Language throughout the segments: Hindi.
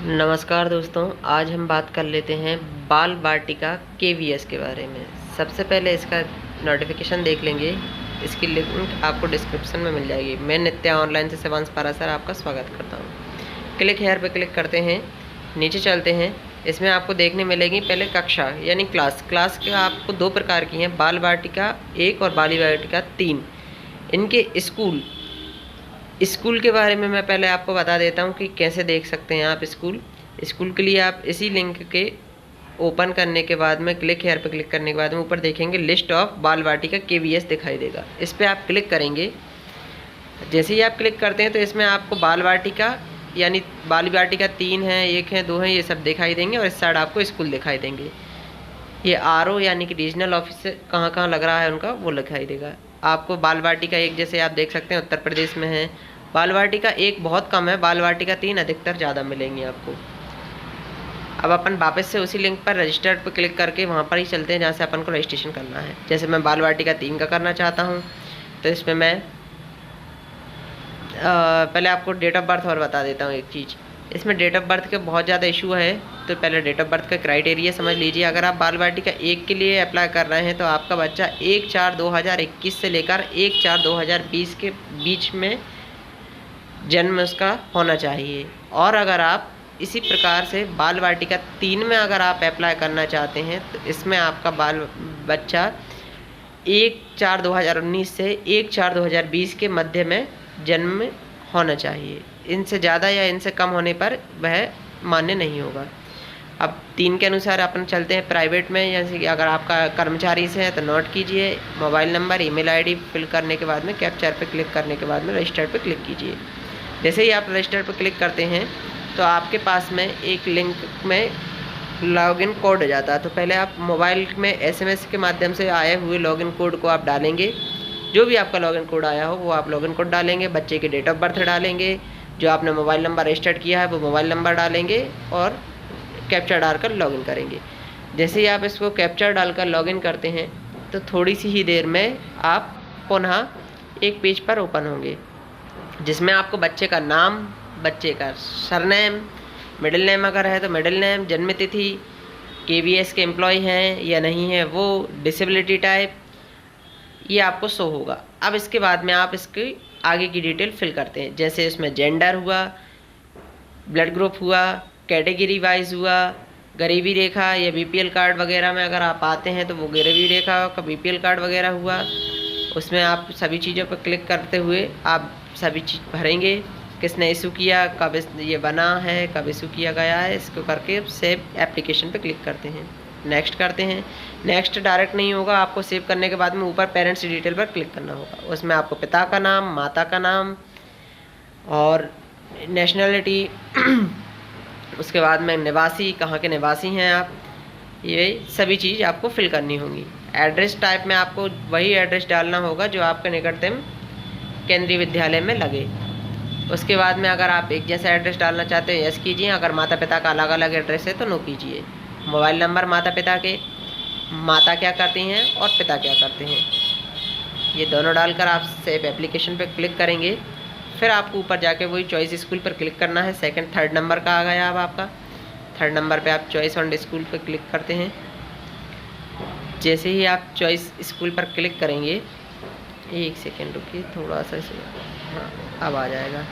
नमस्कार दोस्तों, आज हम बात कर लेते हैं बाल वाटिका केवीएस के बारे में। सबसे पहले इसका नोटिफिकेशन देख लेंगे। इसकी लिंक आपको डिस्क्रिप्शन में मिल जाएगी। मैं नित्या ऑनलाइन से शिवांश पारासर आपका स्वागत करता हूं। क्लिक हेयर पे क्लिक करते हैं, नीचे चलते हैं। इसमें आपको देखने मिलेगी पहले कक्षा यानी क्लास के आपको दो प्रकार की हैं, बाल वाटिका 1 और बाल वाटिका 3। इनके स्कूल के बारे में मैं पहले आपको बता देता हूँ कि कैसे देख सकते हैं आप स्कूल के लिए आप इसी लिंक के ओपन करने के बाद में क्लिक हेयर पर क्लिक करने के बाद में ऊपर देखेंगे लिस्ट ऑफ बाल वाटिका केवीएस दिखाई देगा। इस पर आप क्लिक करेंगे। जैसे ही आप क्लिक करते हैं तो इसमें आपको बाल वाटिका यानी बाल वाटिका 3 है, 1 है, 2 है, ये सब दिखाई देंगे और इस साइड आपको स्कूल दिखाई देंगे। ये आरओ यानी कि रीजनल ऑफिस कहाँ कहाँ लग रहा है उनका वो दिखाई देगा आपको। बाल वाटिका 1 जैसे आप देख सकते हैं उत्तर प्रदेश में है। बाल वाटिका 1 बहुत कम है, बाल वाटिका 3 अधिकतर ज़्यादा मिलेंगी आपको। अब अपन वापस से उसी लिंक पर रजिस्टर्ड पर क्लिक करके वहाँ पर ही चलते हैं जहाँ से अपन को रजिस्ट्रेशन करना है। जैसे मैं बाल वाटिका 3 का करना चाहता हूँ तो इसमें मैं पहले आपको डेट ऑफ बर्थ और बता देता हूँ एक चीज़। इसमें डेट ऑफ बर्थ के बहुत ज़्यादा इशू है, तो पहले डेट ऑफ बर्थ का क्राइटेरिया समझ लीजिए। अगर आप बाल वाटिका 1 के लिए अप्लाई कर रहे हैं तो आपका बच्चा 1/4/2021 से लेकर 1/4/2020 के बीच में जन्म उसका होना चाहिए। और अगर आप इसी प्रकार से बाल वाटिका 3 में अगर आप अप्लाई करना चाहते हैं तो इसमें आपका बच्चा 1/4/2019 से 1/4/2020 के मध्य में जन्म होना चाहिए। इनसे ज़्यादा या इनसे कम होने पर वह मान्य नहीं होगा। अब 3 के अनुसार अपन चलते हैं प्राइवेट में। जैसे कि अगर आपका कर्मचारी से है तो नोट कीजिए, mobile number email ID fill करने के बाद में कैप्चर पे क्लिक करने के बाद में रजिस्टर पे क्लिक कीजिए। जैसे ही आप रजिस्टर पर क्लिक करते हैं तो आपके पास में एक लिंक में लॉगिन कोड आ जाता है। तो पहले आप मोबाइल में SMS के माध्यम से आए हुए लॉगिन कोड को आप डालेंगे। जो भी आपका लॉगिन कोड आया हो वो आप लॉगिन कोड डालेंगे, बच्चे की डेट ऑफ बर्थ डालेंगे, जो आपने मोबाइल नंबर रजिस्टर्ड किया है वो मोबाइल नंबर डालेंगे और कैप्चर डालकर लॉगिन करेंगे। जैसे ही आप इसको कैप्चर डालकर लॉगिन करते हैं तो थोड़ी सी ही देर में आप पुनः एक पेज पर ओपन होंगे जिसमें आपको बच्चे का नाम, बच्चे का सरनेम, मिडिल नेम अगर है तो मिडिल नेम, जन्म तिथि, केवीएस के एम्प्लॉय हैं या नहीं है वो, डिसेबिलिटी टाइप, ये आपको शो होगा। अब इसके बाद में आप इसकी आगे की डिटेल फिल करते हैं। जैसे इसमें जेंडर हुआ, ब्लड ग्रुप हुआ, कैटेगरी वाइज हुआ, गरीबी रेखा या BPL कार्ड वगैरह में अगर आप आते हैं तो वो गरीबी रेखा का BPL कार्ड वगैरह हुआ। उसमें आप सभी चीज़ों पर क्लिक करते हुए आप सभी चीज़ भरेंगे। किसने इशू किया, कब ये बना है, कब इशू किया गया है, इसको करके सेव एप्लीकेशन पे क्लिक करते हैं, नेक्स्ट करते हैं। नेक्स्ट डायरेक्ट नहीं होगा, आपको सेव करने के बाद में ऊपर पेरेंट्स डिटेल पर क्लिक करना होगा। उसमें आपको पिता का नाम, माता का नाम और नेशनलिटी उसके बाद में निवासी, कहाँ के निवासी हैं आप, ये सभी चीज़ आपको फिल करनी होंगी। एड्रेस टाइप में आपको वही एड्रेस डालना होगा जो आपके निकटतम केंद्रीय विद्यालय में लगे। उसके बाद में अगर आप एक जैसा एड्रेस डालना चाहते हैं यस कीजिए, अगर माता पिता का अलग अलग एड्रेस है तो नो कीजिए। मोबाइल नंबर माता पिता के, माता क्या करती हैं और पिता क्या करते हैं, ये दोनों डालकर आप सेव एप्लीकेशन पर क्लिक करेंगे। फिर आपको ऊपर जाके वही चॉइस स्कूल पर क्लिक करना है। सेकंड थर्ड नंबर का आ गया अब आपका। थर्ड नंबर पे आप चॉइस ऑन स्कूल पर क्लिक करते हैं। जैसे ही आप चॉइस स्कूल पर क्लिक करेंगे, एक सेकेंड रुकिए थोड़ा सा इसे, हाँ अब आ जाएगा।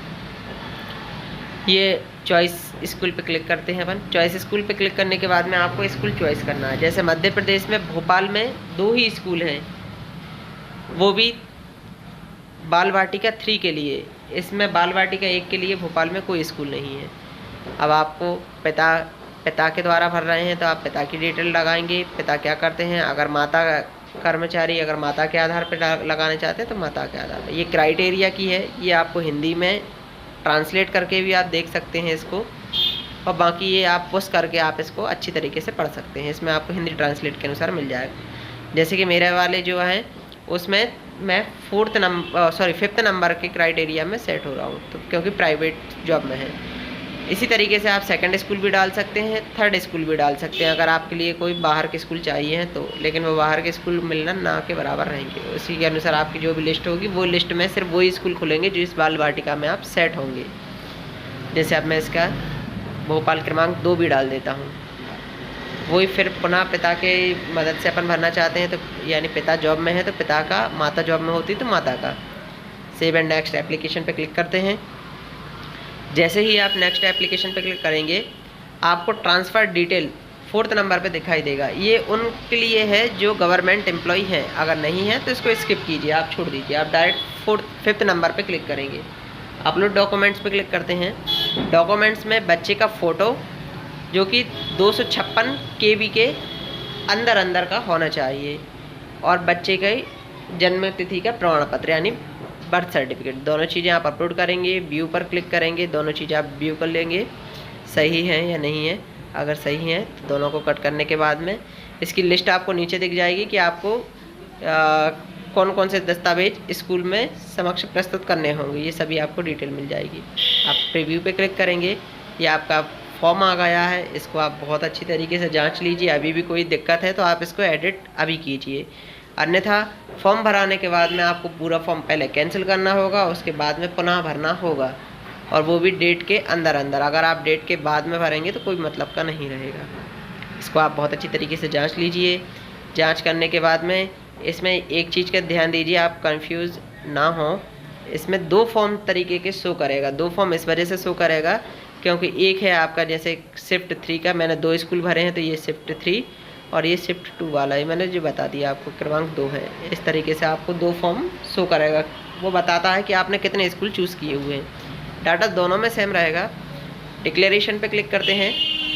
ये चॉइस स्कूल पे क्लिक करते हैं अपन। चॉइस स्कूल पे क्लिक करने के बाद में आपको स्कूल चॉइस करना है। जैसे मध्य प्रदेश में भोपाल में 2 ही स्कूल हैं, वो भी बाल वाटिका 3 के लिए। इसमें बाल वाटिका 1 के लिए भोपाल में कोई स्कूल नहीं है। अब आपको पिता के द्वारा भर रहे हैं तो आप पिता की डिटेल लगाएंगे, पिता क्या करते हैं। अगर माता कर्मचारी, अगर माता के आधार पर लगाना चाहते हैं तो माता के आधार पर। ये क्राइटेरिया की है, ये आपको हिंदी में ट्रांसलेट करके भी आप देख सकते हैं इसको, और बाकी ये आप पुश करके आप इसको अच्छी तरीके से पढ़ सकते हैं। इसमें आपको हिंदी ट्रांसलेट के अनुसार मिल जाएगा। जैसे कि मेरे वाले जो हैं उसमें मैं 5th नंबर के क्राइटेरिया में सेट हो रहा हूँ, तो क्योंकि प्राइवेट जॉब में है। इसी तरीके से आप सेकंड स्कूल भी डाल सकते हैं, थर्ड स्कूल भी डाल सकते हैं अगर आपके लिए कोई बाहर के स्कूल चाहिए हैं तो, लेकिन वो बाहर के स्कूल मिलना ना के बराबर रहेंगे। उसी के अनुसार आपकी जो भी लिस्ट होगी वो लिस्ट में सिर्फ वही स्कूल खुलेंगे जो इस बाल वाटिका में आप सेट होंगे। जैसे अब मैं इसका भोपाल क्रमांक 2 भी डाल देता हूँ। वही फिर पुनः पिता के मदद से अपन भरना चाहते हैं तो यानी पिता जॉब में है तो पिता का, माता जॉब में होती तो माता का। सेव एंड नेक्स्ट एप्लीकेशन पे क्लिक करते हैं। जैसे ही आप नेक्स्ट एप्लीकेशन पे क्लिक करेंगे आपको ट्रांसफ़र डिटेल 4th नंबर पे दिखाई देगा। ये उनके लिए है जो गवर्नमेंट एम्प्लॉई हैं, अगर नहीं है तो इसको स्किप कीजिए, आप छोड़ दीजिए। आप डायरेक्ट 5th नंबर पे क्लिक करेंगे। अपलोड डॉक्यूमेंट्स पे क्लिक करते हैं। डॉक्यूमेंट्स में बच्चे का फ़ोटो जो कि 256 KB के अंदर का होना चाहिए और बच्चे के जन्म तिथि का प्रमाण पत्र यानी बर्थ सर्टिफिकेट, दोनों चीज़ें आप अपलोड करेंगे। व्यू पर क्लिक करेंगे, दोनों चीज़ें आप व्यू कर लेंगे सही है या नहीं है। अगर सही है तो दोनों को कट करने के बाद में इसकी लिस्ट आपको नीचे दिख जाएगी कि आपको कौन कौन से दस्तावेज स्कूल में समक्ष प्रस्तुत करने होंगे, ये सभी आपको डिटेल मिल जाएगी। आप प्रीव्यू पे क्लिक करेंगे, ये आपका फॉर्म आ गया है, इसको आप बहुत अच्छी तरीके से जांच लीजिए। अभी भी कोई दिक्कत है तो आप इसको एडिट अभी कीजिए, अन्यथा फॉर्म भराने के बाद में आपको पूरा फॉर्म पहले कैंसिल करना होगा, उसके बाद में पुनः भरना होगा और वो भी डेट के अंदर। अगर आप डेट के बाद में भरेंगे तो कोई मतलब का नहीं रहेगा। इसको आप बहुत अच्छी तरीके से जांच लीजिए। जांच करने के बाद में इसमें एक चीज़ का ध्यान दीजिए, आप कंफ्यूज ना हो। इसमें 2 फॉर्म तरीके के शो करेगा। 2 फॉर्म इस वजह से शो करेगा क्योंकि एक है आपका जैसे शिफ्ट 3 का, मैंने 2 स्कूल भरे हैं तो ये शिफ्ट 3 और ये शिफ्ट 2 वाला है, मैंने जो बता दिया आपको क्रमांक 2 है। इस तरीके से आपको 2 फॉर्म शो करेगा। वो बताता है कि आपने कितने स्कूल चूज़ किए हुए हैं। डाटा दोनों में सेम रहेगा। डिक्लेरेशन पे क्लिक करते हैं,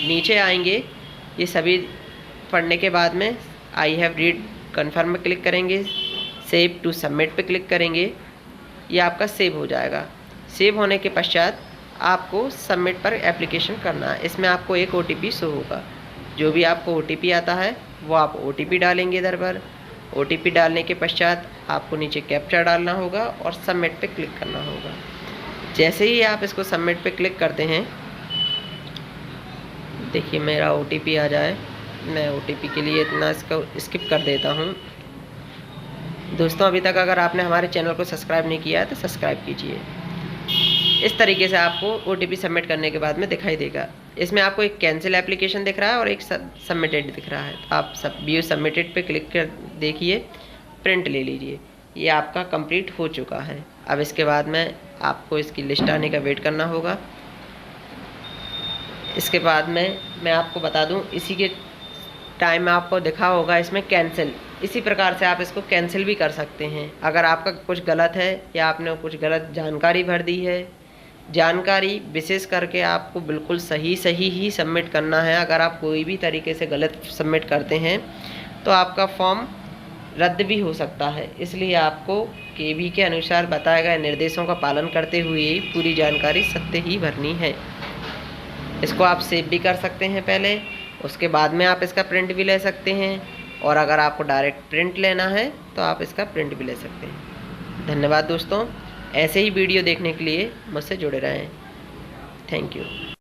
नीचे आएंगे, ये सभी पढ़ने के बाद में आई हैव रीड कन्फर्म में क्लिक करेंगे। सेव टू सबमिट पे क्लिक करेंगे, ये आपका सेव हो जाएगा। सेव होने के पश्चात आपको सबमिट पर एप्लीकेशन करना है। इसमें आपको एक OTP शो होगा। जो भी आपको OTP आता है वो आप OTP डालेंगे इधर पर। OTP डालने के पश्चात आपको नीचे कैप्चा डालना होगा और सबमिट पे क्लिक करना होगा। जैसे ही आप इसको सबमिट पे क्लिक करते हैं, देखिए मेरा OTP आ जाए, मैं OTP के लिए इतना इसको स्किप कर देता हूँ। दोस्तों अभी तक अगर आपने हमारे चैनल को सब्सक्राइब नहीं किया है तो सब्सक्राइब कीजिए। इस तरीके से आपको OTP सबमिट करने के बाद में दिखाई देगा। इसमें आपको एक कैंसिल एप्लीकेशन दिख रहा है और एक सबमिटेड दिख रहा है। तो आप व्यू सबमिटेड पे क्लिक कर देखिए, प्रिंट ले लीजिए, ये आपका कंप्लीट हो चुका है। अब इसके बाद में आपको इसकी लिस्ट आने का वेट करना होगा। इसके बाद में मैं आपको बता दूं, इसी के टाइम में आपको दिखा होगा इसमें कैंसिल, इसी प्रकार से आप इसको कैंसिल भी कर सकते हैं। अगर आपका कुछ गलत है या आपने कुछ गलत जानकारी भर दी है, जानकारी विशेष करके आपको बिल्कुल सही ही सबमिट करना है। अगर आप कोई भी तरीके से गलत सबमिट करते हैं तो आपका फॉर्म रद्द भी हो सकता है। इसलिए आपको KB के अनुसार बताए गए निर्देशों का पालन करते हुए पूरी जानकारी सत्य ही भरनी है। इसको आप सेव भी कर सकते हैं पहले, उसके बाद में आप इसका प्रिंट भी ले सकते हैं और अगर आपको डायरेक्ट प्रिंट लेना है तो आप इसका प्रिंट भी ले सकते हैं। धन्यवाद दोस्तों, ऐसे ही वीडियो देखने के लिए मुझसे जुड़े रहें। Thank you.